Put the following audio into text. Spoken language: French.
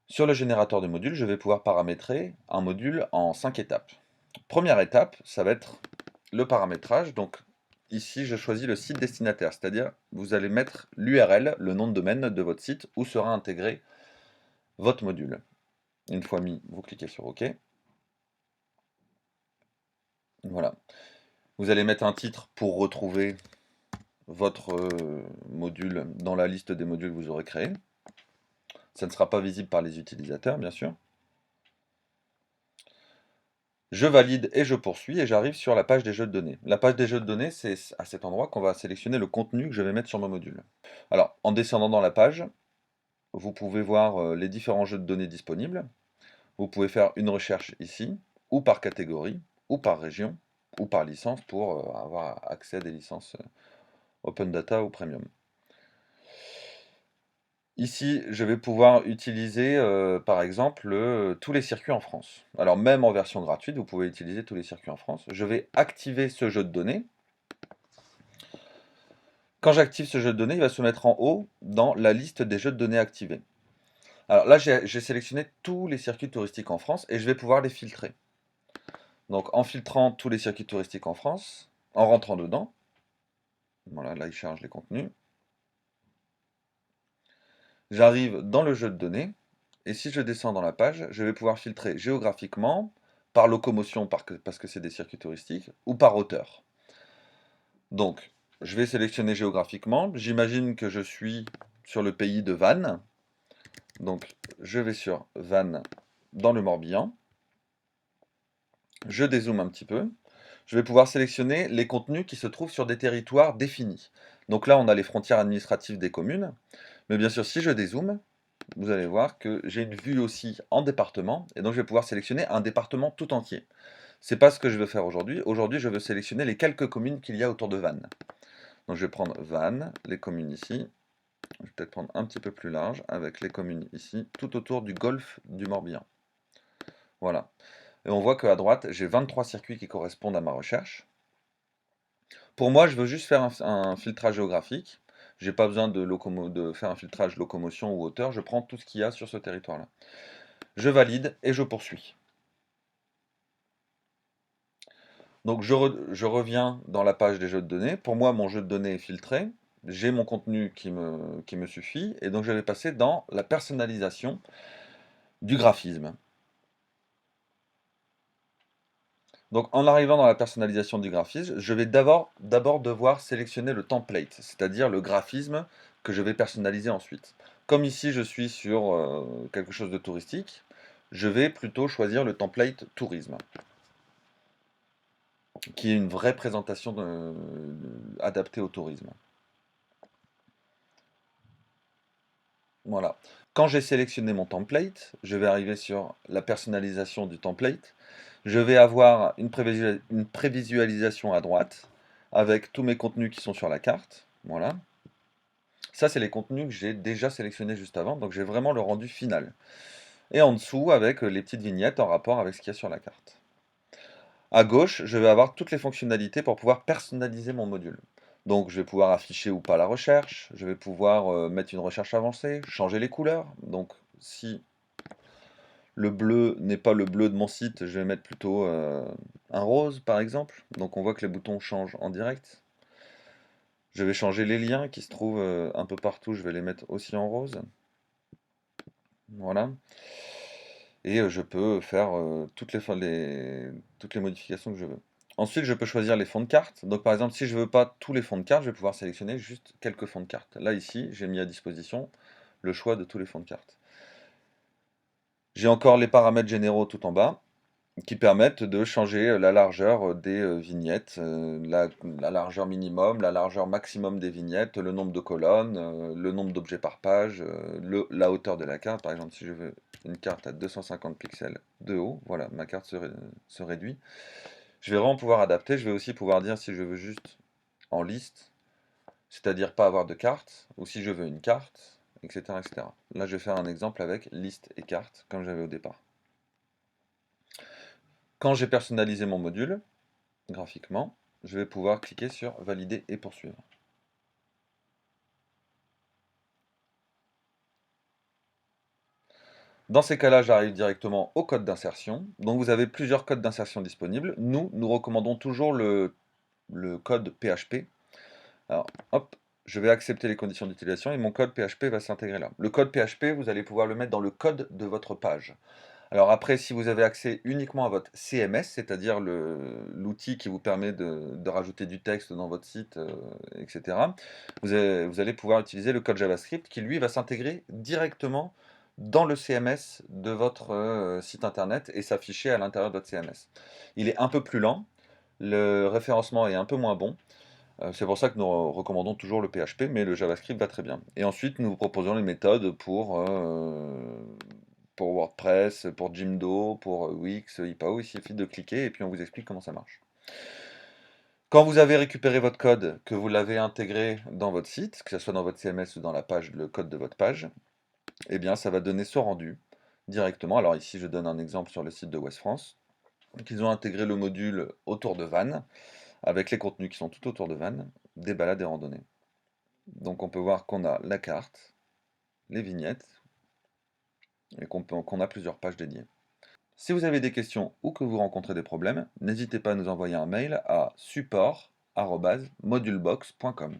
Sur le générateur de modules, je vais pouvoir paramétrer un module en 5 étapes. Première étape, ça va être le paramétrage. Donc ici, je choisis le site destinataire, c'est-à-dire vous allez mettre l'URL, le nom de domaine de votre site, où sera intégré votre module. Une fois mis, vous cliquez sur OK. Voilà. Vous allez mettre un titre pour retrouver votre module dans la liste des modules que vous aurez créés. Ça ne sera pas visible par les utilisateurs, bien sûr. Je valide et je poursuis et j'arrive sur la page des jeux de données. La page des jeux de données, c'est à cet endroit qu'on va sélectionner le contenu que je vais mettre sur mon module. Alors, en descendant dans la page, vous pouvez voir les différents jeux de données disponibles. Vous pouvez faire une recherche ici, ou par catégorie, ou par région, ou par licence pour avoir accès à des licences Open Data ou Premium. Ici, je vais pouvoir utiliser, par exemple, tous les circuits en France. Alors même en version gratuite, vous pouvez utiliser tous les circuits en France. Je vais activer ce jeu de données. Quand j'active ce jeu de données, il va se mettre en haut dans la liste des jeux de données activés. Alors là, j'ai sélectionné tous les circuits touristiques en France et je vais pouvoir les filtrer. Donc en filtrant tous les circuits touristiques en France, en rentrant dedans, voilà, là il charge les contenus. J'arrive dans le jeu de données, et si je descends dans la page, je vais pouvoir filtrer géographiquement, par locomotion parce que c'est des circuits touristiques, ou par auteur. Donc, je vais sélectionner géographiquement. J'imagine que je suis sur le pays de Vannes. Donc, je vais sur Vannes dans le Morbihan. Je dézoome un petit peu. Je vais pouvoir sélectionner les contenus qui se trouvent sur des territoires définis. Donc là, on a les frontières administratives des communes. Mais bien sûr, si je dézoome, vous allez voir que j'ai une vue aussi en département, et donc je vais pouvoir sélectionner un département tout entier. C'est pas ce que je veux faire aujourd'hui. Aujourd'hui, je veux sélectionner les quelques communes qu'il y a autour de Vannes. Donc je vais prendre Vannes, les communes ici. Je vais peut-être prendre un petit peu plus large, avec les communes ici, tout autour du golfe du Morbihan. Voilà. Et on voit qu'à droite, j'ai 23 circuits qui correspondent à ma recherche. Pour moi, je veux juste faire un filtrage géographique. J'ai pas besoin de faire un filtrage locomotion ou hauteur. Je prends tout ce qu'il y a sur ce territoire-là. Je valide et je poursuis. Donc je reviens dans la page des jeux de données. Pour moi, mon jeu de données est filtré. J'ai mon contenu qui me suffit. Et donc je vais passer dans la personnalisation du graphisme. Donc en arrivant dans la personnalisation du graphisme, je vais d'abord devoir sélectionner le template, c'est-à-dire le graphisme que je vais personnaliser ensuite. Comme ici je suis sur quelque chose de touristique, je vais plutôt choisir le template tourisme, qui est une vraie présentation adaptée au tourisme. Voilà. Quand j'ai sélectionné mon template, je vais arriver sur la personnalisation du template. Je vais avoir une prévisualisation à droite avec tous mes contenus qui sont sur la carte. Voilà. Ça, c'est les contenus que j'ai déjà sélectionnés juste avant, donc j'ai vraiment le rendu final. Et en dessous, avec les petites vignettes en rapport avec ce qu'il y a sur la carte. À gauche, je vais avoir toutes les fonctionnalités pour pouvoir personnaliser mon module. Donc je vais pouvoir afficher ou pas la recherche, je vais pouvoir mettre une recherche avancée, changer les couleurs. Donc si le bleu n'est pas le bleu de mon site, je vais mettre plutôt un rose par exemple. Donc on voit que les boutons changent en direct. Je vais changer les liens qui se trouvent un peu partout, je vais les mettre aussi en rose. Voilà. Et je peux faire toutes les modifications que je veux. Ensuite, je peux choisir les fonds de carte. Donc par exemple, si je veux pas tous les fonds de carte, je vais pouvoir sélectionner juste quelques fonds de carte. Là, ici, j'ai mis à disposition le choix de tous les fonds de carte. J'ai encore les paramètres généraux tout en bas, qui permettent de changer la largeur des vignettes, la largeur minimum, la largeur maximum des vignettes, le nombre de colonnes, le nombre d'objets par page, la hauteur de la carte. Par exemple, si je veux une carte à 250 pixels de haut, voilà, ma carte se réduit. Je vais vraiment pouvoir adapter. Je vais aussi pouvoir dire si je veux juste en liste, c'est-à-dire pas avoir de carte, ou si je veux une carte, etc., etc. Là, je vais faire un exemple avec liste et carte, comme j'avais au départ. Quand j'ai personnalisé mon module, graphiquement, je vais pouvoir cliquer sur valider et poursuivre. Dans ces cas-là, j'arrive directement au code d'insertion. Donc vous avez plusieurs codes d'insertion disponibles. Nous recommandons toujours le code PHP. Alors, hop, je vais accepter les conditions d'utilisation et mon code PHP va s'intégrer là. Le code PHP, vous allez pouvoir le mettre dans le code de votre page. Alors après, si vous avez accès uniquement à votre CMS, c'est-à-dire l'outil qui vous permet de rajouter du texte dans votre site, etc., vous allez pouvoir utiliser le code JavaScript qui, lui, va s'intégrer directement dans le CMS de votre site internet et s'afficher à l'intérieur de votre CMS. Il est un peu plus lent, le référencement est un peu moins bon, c'est pour ça que nous recommandons toujours le PHP, mais le JavaScript va très bien. Et ensuite, nous vous proposons les méthodes pour WordPress, pour Jimdo, pour Wix, IPAO. Il suffit de cliquer et puis on vous explique comment ça marche. Quand vous avez récupéré votre code, que vous l'avez intégré dans votre site, que ce soit dans votre CMS ou dans la page, le code de votre page, eh bien, ça va donner ce rendu directement. Alors ici, je donne un exemple sur le site de West France. Donc, ils ont intégré le module autour de Vannes, avec les contenus qui sont tout autour de Vannes, des balades et randonnées. Donc on peut voir qu'on a la carte, les vignettes, et qu'on a plusieurs pages dédiées. Si vous avez des questions ou que vous rencontrez des problèmes, n'hésitez pas à nous envoyer un mail à support@modulebox.com.